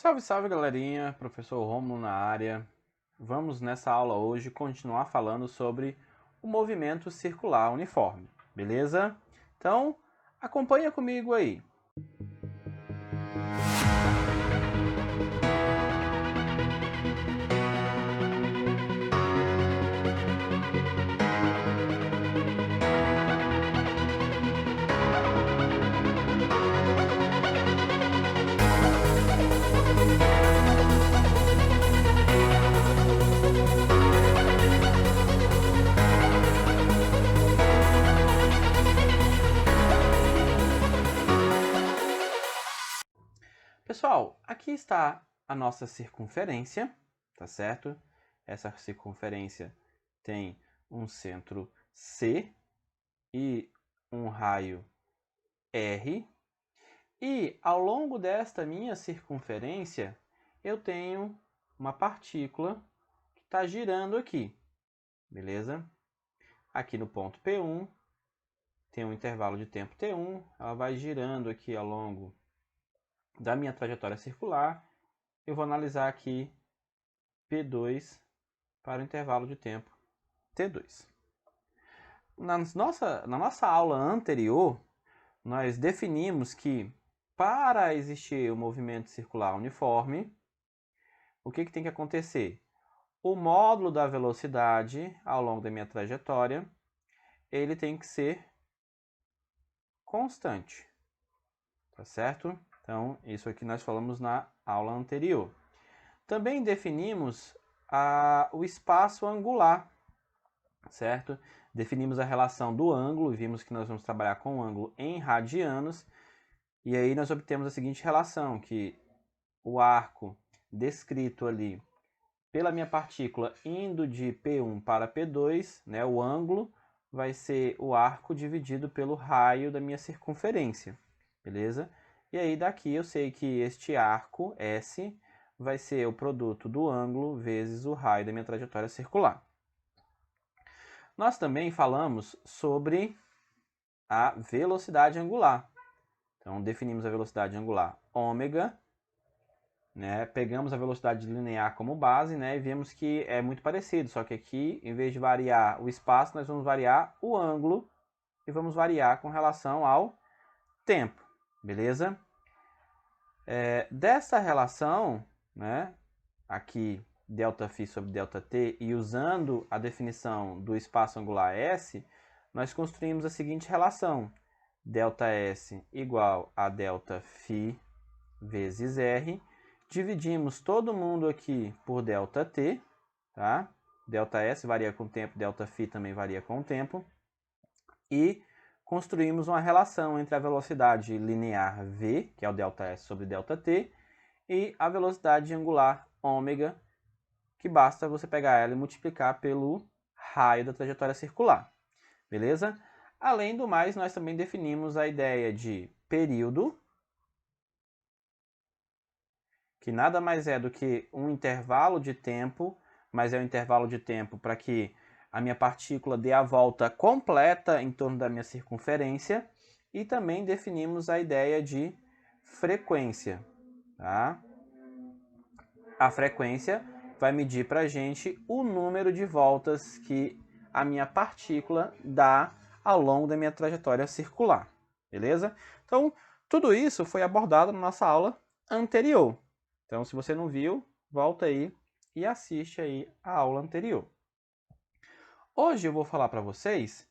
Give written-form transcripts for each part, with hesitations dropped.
Salve, salve galerinha, professor Rômulo na área. Vamos nessa aula hoje continuar falando sobre o movimento circular uniforme, beleza? Então, acompanha comigo aí. Pessoal, aqui está a nossa circunferência, tá certo? Essa circunferência tem um centro C e um raio R. E ao longo desta minha circunferência, eu tenho uma partícula que está girando aqui, beleza? Aqui no ponto P1, tem um intervalo de tempo T1, ela vai girando aqui ao longo da minha trajetória circular. Eu vou analisar aqui P2 para o intervalo de tempo T2. Na nossa aula anterior, nós definimos que para existir o movimento circular uniforme, o que tem que acontecer? O módulo da velocidade ao longo da minha trajetória, ele tem que ser constante, tá certo? Então, isso aqui nós falamos na aula anterior. Também definimos o espaço angular, certo? Definimos a relação do ângulo, vimos que nós vamos trabalhar com o ângulo em radianos, e aí nós obtemos a seguinte relação, que o arco descrito ali pela minha partícula indo de P1 para P2, né, o ângulo vai ser o arco dividido pelo raio da minha circunferência, beleza? E aí daqui eu sei que este arco S vai ser o produto do ângulo vezes o raio da minha trajetória circular. Nós também falamos sobre a velocidade angular. Então definimos a velocidade angular ômega, né? Pegamos a velocidade linear como base, né? E vimos que é muito parecido, só que aqui, em vez de variar o espaço, nós vamos variar o ângulo e vamos variar com relação ao tempo, beleza? Dessa relação, né? Aqui, ΔΦ sobre ΔT, e usando a definição do espaço angular S, nós construímos a seguinte relação: ΔS igual a ΔΦ vezes R. Dividimos todo mundo aqui por ΔT, tá? ΔS varia com o tempo, ΔΦ também varia com o tempo. E construímos uma relação entre a velocidade linear V, que é o ΔS sobre ΔT, e a velocidade angular ômega, que basta você pegar ela e multiplicar pelo raio da trajetória circular. Beleza? Além do mais, nós também definimos a ideia de período, que nada mais é do que um intervalo de tempo, mas é um intervalo de tempo para que a minha partícula dê a volta completa em torno da minha circunferência, e também definimos a ideia de frequência, tá? A frequência vai medir para a gente o número de voltas que a minha partícula dá ao longo da minha trajetória circular, beleza? Então, tudo isso foi abordado na nossa aula anterior. Então, se você não viu, volta aí e assiste aí a aula anterior. Hoje eu vou falar para vocês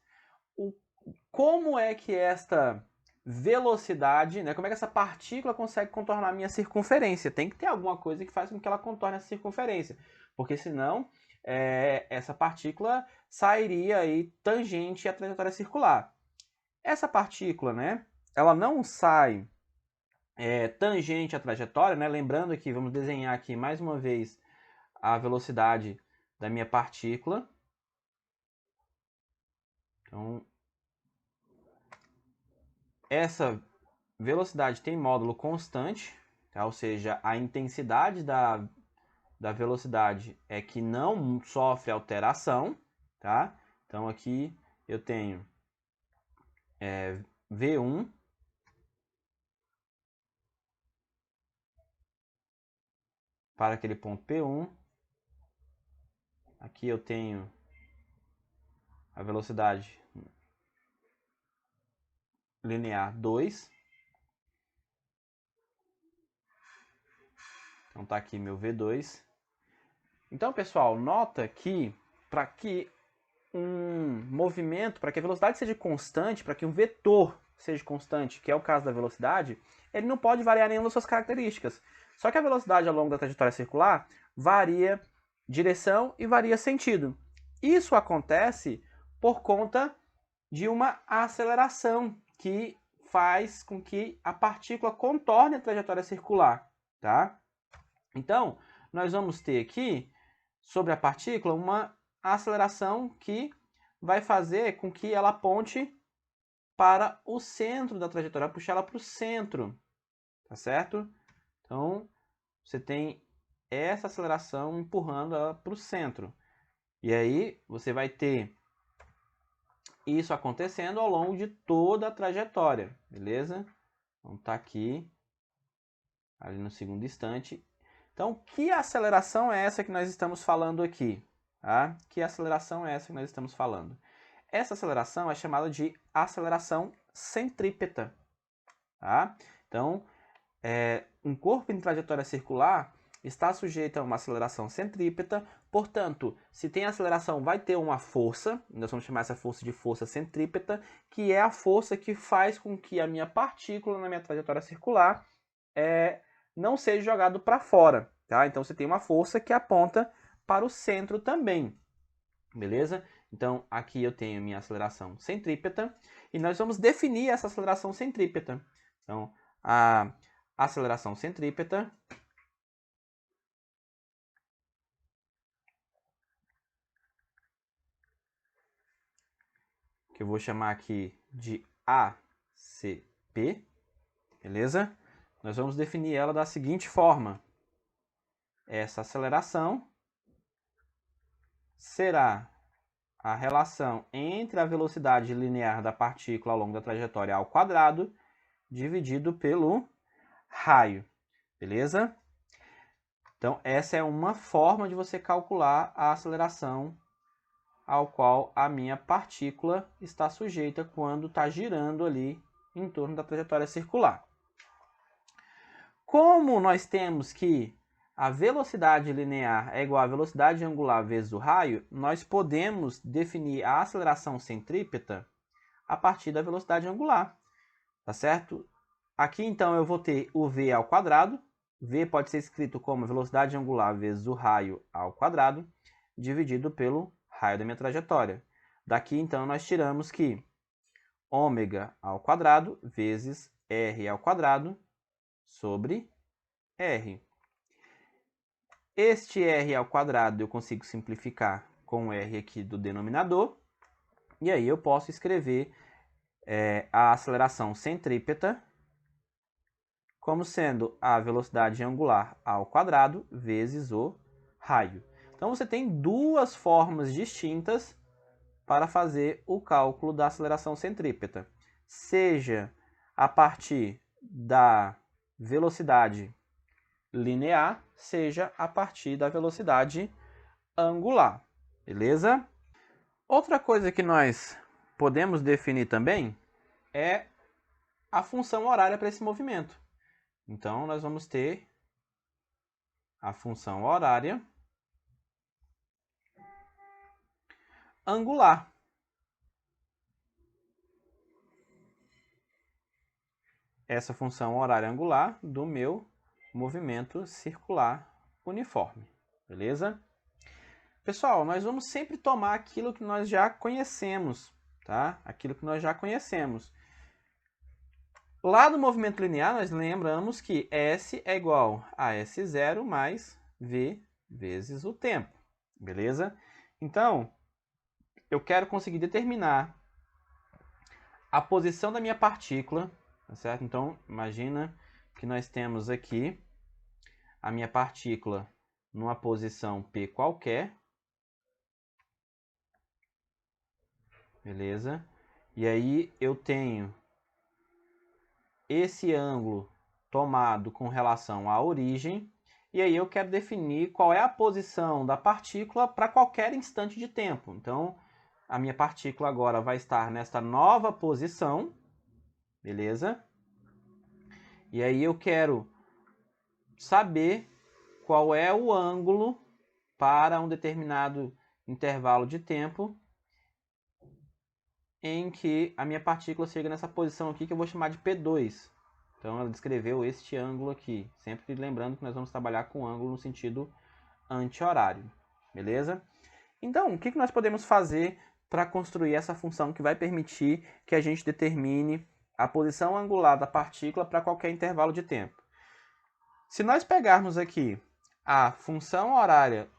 como é que esta velocidade, né, como é que essa partícula consegue contornar a minha circunferência. Tem que ter alguma coisa que faz com que ela contorne essa circunferência, porque senão essa partícula sairia aí tangente à trajetória circular. Essa partícula, né, ela não sai tangente à trajetória, né? Lembrando que vamos desenhar aqui mais uma vez a velocidade da minha partícula. Então, essa velocidade tem módulo constante, tá? Ou seja, a intensidade da velocidade é que não sofre alteração, tá? Então aqui eu tenho V1 para aquele ponto P1. Aqui eu tenho a velocidade linear 2. Então tá aqui meu V2. Então, pessoal, nota que para que um movimento, para que a velocidade seja constante, para que um vetor seja constante, que é o caso da velocidade, ele não pode variar nenhuma das suas características. Só que a velocidade ao longo da trajetória circular varia direção e varia sentido. Isso acontece por conta de uma aceleração que faz com que a partícula contorne a trajetória circular, tá? Então, nós vamos ter aqui, sobre a partícula, uma aceleração que vai fazer com que ela aponte para o centro da trajetória, vai puxar ela para o centro, tá certo? Então, você tem essa aceleração empurrando ela para o centro. E aí, você vai ter isso acontecendo ao longo de toda a trajetória, beleza? Então, tá aqui, ali no segundo instante. Então, que aceleração é essa que nós estamos falando aqui? Tá? Que aceleração é essa que nós estamos falando? Essa aceleração é chamada de aceleração centrípeta. Tá? Então, um corpo em trajetória circular está sujeito a uma aceleração centrípeta, portanto, se tem aceleração, vai ter uma força, nós vamos chamar essa força de força centrípeta, que é a força que faz com que a minha partícula na minha trajetória circular não seja jogado para fora, tá? Então você tem uma força que aponta para o centro também, beleza? Então aqui eu tenho minha aceleração centrípeta e nós vamos definir essa aceleração centrípeta. Então a aceleração centrípeta que eu vou chamar aqui de ACP, beleza? Nós vamos definir ela da seguinte forma: essa aceleração será a relação entre a velocidade linear da partícula ao longo da trajetória ao quadrado dividido pelo raio, beleza? Então, essa é uma forma de você calcular a aceleração ao qual a minha partícula está sujeita quando está girando ali em torno da trajetória circular. Como nós temos que a velocidade linear é igual à velocidade angular vezes o raio, nós podemos definir a aceleração centrípeta a partir da velocidade angular, tá certo? Aqui então eu vou ter o v ao quadrado, v pode ser escrito como velocidade angular vezes o raio ao quadrado, dividido pelo raio da minha trajetória. Daqui então nós tiramos que ômega ao quadrado vezes r ao quadrado sobre r. Este r ao quadrado eu consigo simplificar com o r aqui do denominador, e aí eu posso escrever a aceleração centrípeta como sendo a velocidade angular ao quadrado vezes o raio. Então você tem duas formas distintas para fazer o cálculo da aceleração centrípeta. Seja a partir da velocidade linear, seja a partir da velocidade angular, beleza? Outra coisa que nós podemos definir também é a função horária para esse movimento. Então, nós vamos ter a função horária angular. Essa função horária angular do meu movimento circular uniforme, beleza? Pessoal, nós vamos sempre tomar aquilo que nós já conhecemos, tá? Aquilo que nós já conhecemos. Lá do movimento linear, nós lembramos que S é igual a S0 mais V vezes o tempo, beleza? Então, eu quero conseguir determinar a posição da minha partícula, tá certo? Então, imagina que nós temos aqui a minha partícula numa posição P qualquer, beleza? E aí eu tenho esse ângulo tomado com relação à origem, e aí eu quero definir qual é a posição da partícula para qualquer instante de tempo. Então, a minha partícula agora vai estar nesta nova posição, beleza? E aí eu quero saber qual é o ângulo para um determinado intervalo de tempo em que a minha partícula chega nessa posição aqui que eu vou chamar de P2. Então ela descreveu este ângulo aqui, sempre lembrando que nós vamos trabalhar com ângulo no sentido anti-horário, beleza? Então, o que nós podemos fazer para construir essa função que vai permitir que a gente determine a posição angular da partícula para qualquer intervalo de tempo? Se nós pegarmos aqui a função horária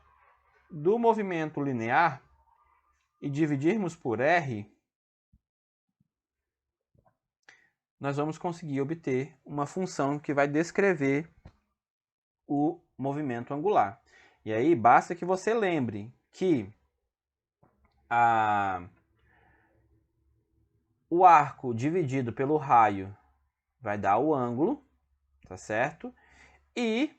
do movimento linear e dividirmos por r, nós vamos conseguir obter uma função que vai descrever o movimento angular. E aí, basta que você lembre que o arco dividido pelo raio vai dar o ângulo, tá certo? E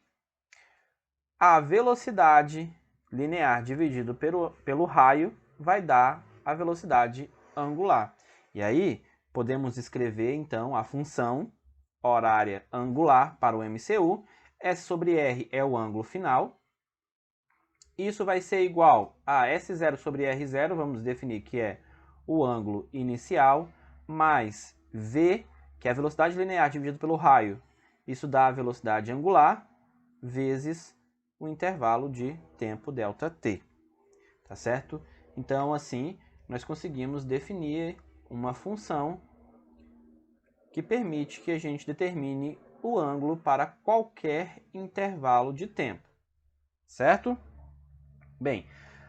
a velocidade linear dividido pelo raio vai dar a velocidade angular. E aí, podemos escrever, então, a função horária angular para o MCU. S sobre R é o ângulo final. Isso vai ser igual a S0 sobre R0, vamos definir que é o ângulo inicial, mais V, que é a velocidade linear dividido pelo raio. Isso dá a velocidade angular, vezes o intervalo de tempo ΔT. Tá certo? Então, assim, nós conseguimos definir uma função que permite que a gente determine o ângulo para qualquer intervalo de tempo. Certo? Bem,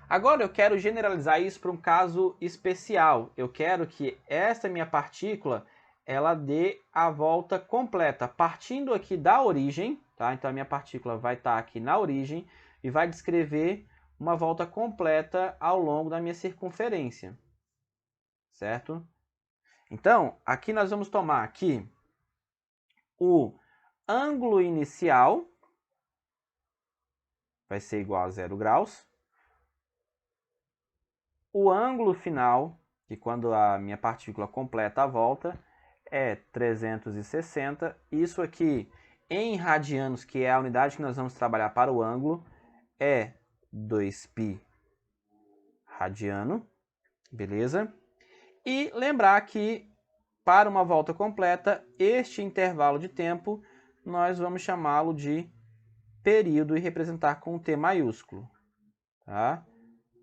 agora eu quero generalizar isso para um caso especial. Eu quero que esta minha partícula ela dê a volta completa, partindo aqui da origem, tá? Então a minha partícula vai estar aqui na origem e vai descrever uma volta completa ao longo da minha circunferência, certo? Então, aqui nós vamos tomar aqui o ângulo inicial, vai ser igual a 0 graus. O ângulo final, que quando a minha partícula completa a volta, é 360. Isso aqui em radianos, que é a unidade que nós vamos trabalhar para o ângulo, é 2π radiano, beleza? E lembrar que para uma volta completa, este intervalo de tempo nós vamos chamá-lo de período e representar com T maiúsculo, tá?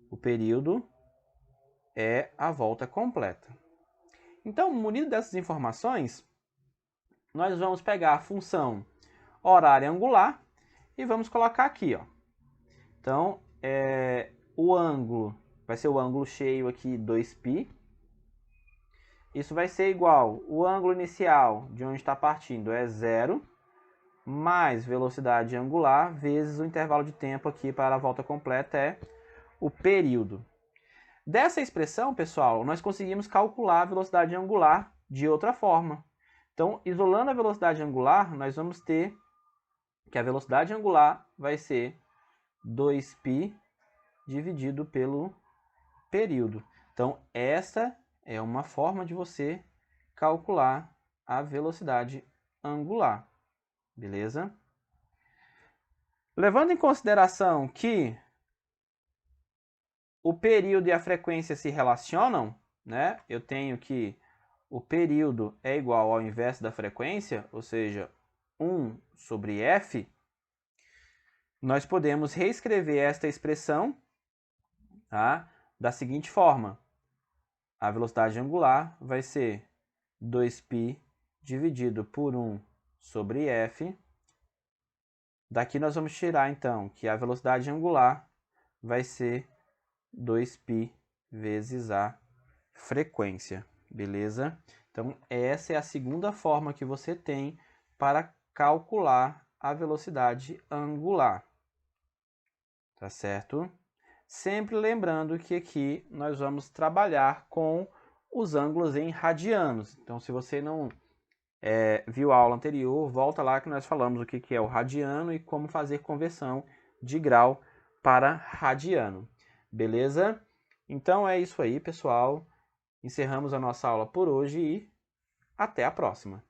O período é a volta completa. Então, munido dessas informações, nós vamos pegar a função horária angular e vamos colocar aqui, ó. Então, o ângulo vai ser o ângulo cheio aqui, 2π. Isso vai ser igual, o ângulo inicial de onde está partindo é 0, mais velocidade angular, vezes o intervalo de tempo aqui para a volta completa é o período. Dessa expressão, pessoal, nós conseguimos calcular a velocidade angular de outra forma. Então, isolando a velocidade angular, nós vamos ter que a velocidade angular vai ser 2π dividido pelo período. Então, essa é uma forma de você calcular a velocidade angular, beleza? Levando em consideração que o período e a frequência se relacionam, né? Eu tenho que o período é igual ao inverso da frequência, ou seja, 1 sobre f. Nós podemos reescrever esta expressão, tá, da seguinte forma. A velocidade angular vai ser 2π dividido por 1 sobre f. Daqui nós vamos tirar, então, que a velocidade angular vai ser 2π vezes a frequência, beleza? Então, essa é a segunda forma que você tem para calcular a velocidade angular, tá certo? Sempre lembrando que aqui nós vamos trabalhar com os ângulos em radianos. Então, se você não viu a aula anterior, volta lá que nós falamos o que é o radiano e como fazer conversão de grau para radiano. Beleza? Então é isso aí, pessoal. Encerramos a nossa aula por hoje e até a próxima.